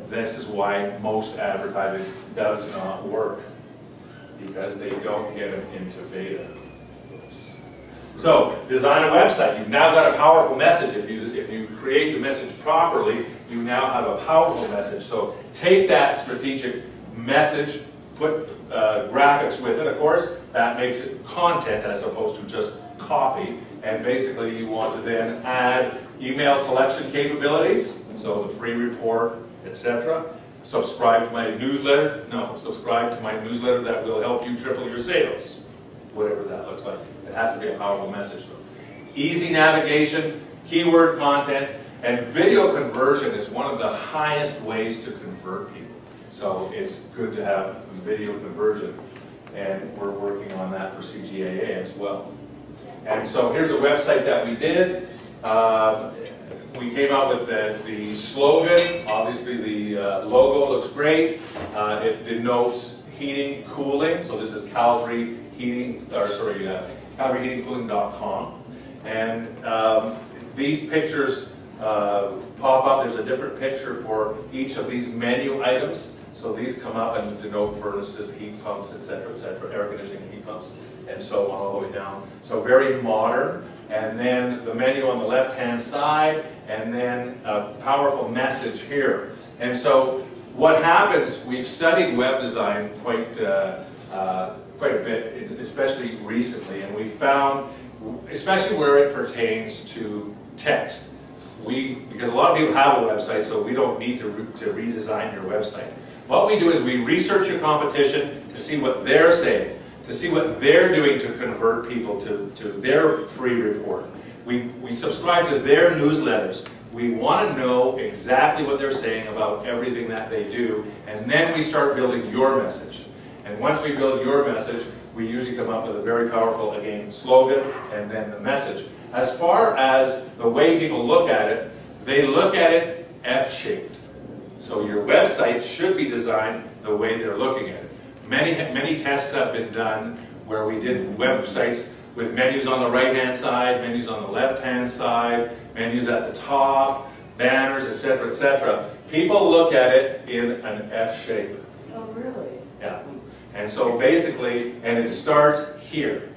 this is why most advertising does not work, because they don't get them into beta. Oops. So, design a website. You've now got a powerful message. If you create the message properly, you now have a powerful message. So, take that strategic message, put graphics with it, of course. That makes it content as opposed to just copy. And basically, you want to then add email collection capabilities, so the free report, etc. Subscribe to my newsletter. No, subscribe to my newsletter that will help you triple your sales. Whatever that looks like. It has to be a powerful message though. Easy navigation, keyword content, and video conversion is one of the highest ways to convert people. So it's good to have video conversion, and we're working on that for CGAA as well. And so here's a website that we did. We came out with the slogan. Obviously the logo looks great. It denotes heating, cooling. So this is Calgary Heating, CalgaryHeatingCooling.com. And these pictures pop up. There's a different picture for each of these menu items. So these come up and denote furnaces, heat pumps, etc., air conditioning, heat pumps, and so on all the way down. So very modern. And then the menu on the left-hand side, and then a powerful message here. And so what happens, we've studied web design quite a bit, especially recently, and we found, especially where it pertains to text, because a lot of people have a website, so we don't need to redesign your website. What we do is we research your competition to see what they're saying, to see what they're doing to convert people to their free report. We subscribe to their newsletters. We want to know exactly what they're saying about everything that they do, and then we start building your message. And once we build your message, we usually come up with a very powerful, again, slogan, and then the message. As far as the way people look at it, they look at it F-shaped. So your website should be designed the way they're looking at it. Many tests have been done where we did websites with menus on the right-hand side, menus on the left-hand side, menus at the top, banners, etc., etc. People look at it in an F shape. Oh, really? Yeah. And so basically, and it starts here,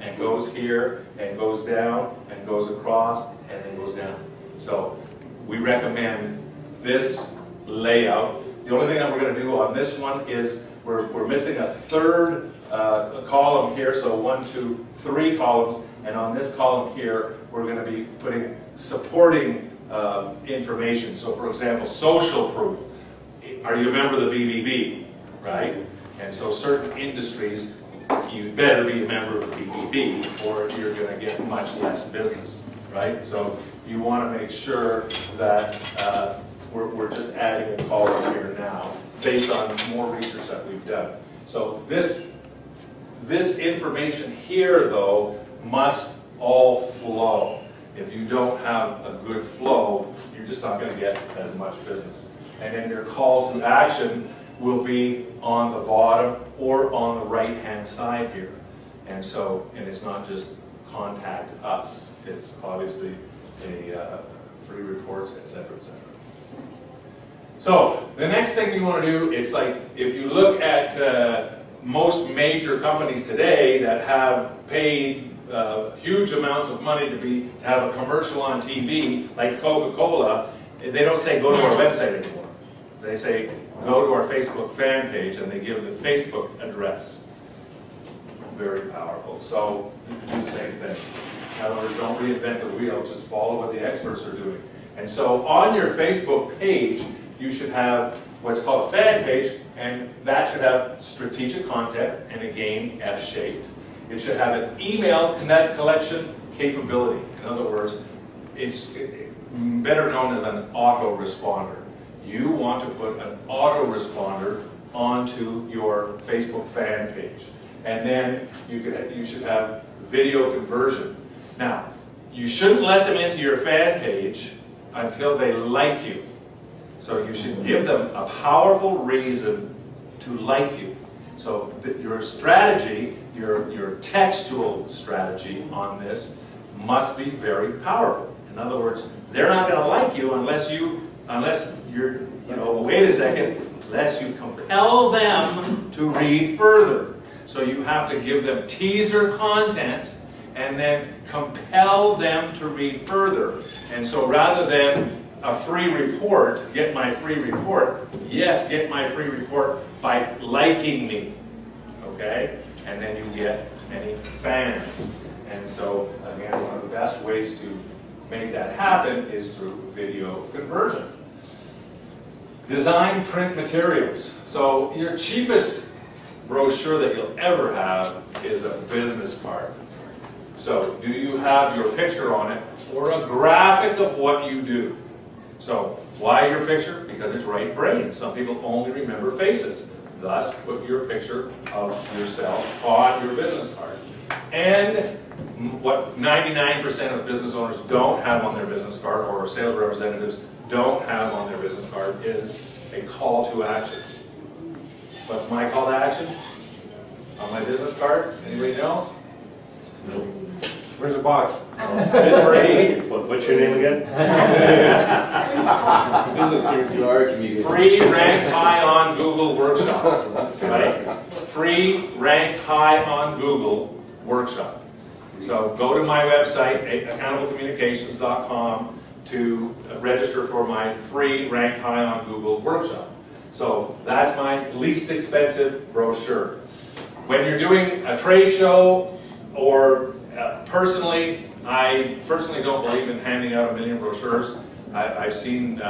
and goes here, and goes down, and goes across, and then goes down. So we recommend this layout. The only thing that we're going to do on this one is we're missing a third column here, so 1, 2, 3 columns, and on this column here we're going to be putting supporting information. So for example, social proof. Are you a member of the BBB, right? And so certain industries, you better be a member of the BBB or you're going to get much less business, right? So you want to make sure that we're just adding a column here now based on more research that we've done. So this information here, though, must all flow. If you don't have a good flow, you're just not going to get as much business. And then your call to action will be on the bottom or on the right-hand side here. And so, and it's not just contact us. It's obviously a free reports, etc., etc. So the next thing you want to do, it's like if you look at most major companies today that have paid huge amounts of money to have a commercial on TV, like Coca-Cola, they don't say go to our website anymore. They say go to our Facebook fan page, and they give the Facebook address. Very powerful. So do the same thing. In other words, don't reinvent the wheel. Just follow what the experts are doing. And so on your Facebook page, you should have what's called a fan page, and that should have strategic content, and again, F-shaped. It should have an email collection capability. In other words, it's better known as an autoresponder. You want to put an autoresponder onto your Facebook fan page. And then you should have video conversion. Now, you shouldn't let them into your fan page until they like you. So you should give them a powerful reason to like you. So your strategy, your textual strategy on this must be very powerful. In other words, they're not going to like you unless you unless you're, you know, wait a second, unless you compel them to read further. So you have to give them teaser content and then compel them to read further. And so rather than a free report, get my free report, yes, get my free report by liking me, okay? And then you get many fans. And so, again, one of the best ways to make that happen is through video conversion. Design print materials. So your cheapest brochure that you'll ever have is a business card. So do you have your picture on it or a graphic of what you do? So why your picture? Because it's right brain. Some people only remember faces. Thus, put your picture of yourself on your business card. And what 99% of business owners don't have on their business card, or sales representatives don't have on their business card, is a call to action. What's my call to action? On my business card? Anybody know? Where's the box? What's your name again? Business card. You are a comedian. Free Rank High on Google workshop. Right? Free Rank High on Google workshop. So go to my website, accountablecommunications.com, to register for my free Rank High on Google workshop. So that's my least expensive brochure. When you're doing a trade show, or I personally don't believe in handing out 1 million brochures. I've seen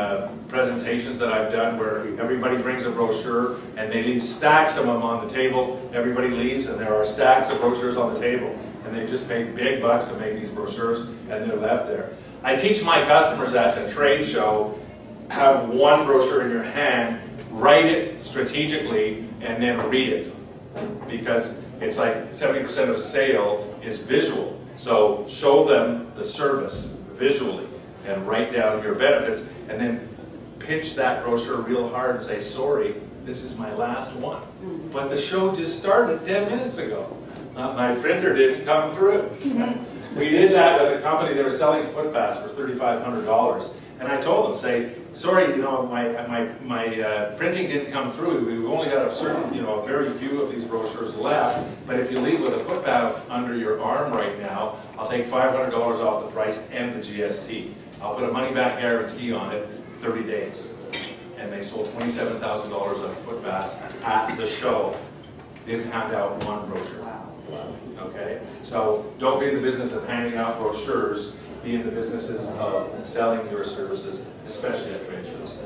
presentations that I've done where everybody brings a brochure and they leave stacks of them on the table. Everybody leaves and there are stacks of brochures on the table. And they just paid big bucks to make these brochures and they're left there. I teach my customers at a trade show, have one brochure in your hand, write it strategically, and then read it. Because it's like 70% of a sale is visual. So show them the service visually and write down your benefits and then pitch that brochure real hard and say, sorry, this is my last one. But the show just started 10 minutes ago. My printer didn't come through. We did that with a company that was selling footpaths for $3,500. And I told them, say, sorry, you know, my printing didn't come through. We've only got a certain, you know, a very few of these brochures left. But if you leave with a footpath under your arm right now, I'll take $500 off the price and the GST. I'll put a money-back guarantee on it, 30 days. And they sold $27,000 of footpaths at the show. Didn't hand out one brochure. Okay, so don't be in the business of handing out brochures. Be in the businesses of selling your services, especially at trade shows.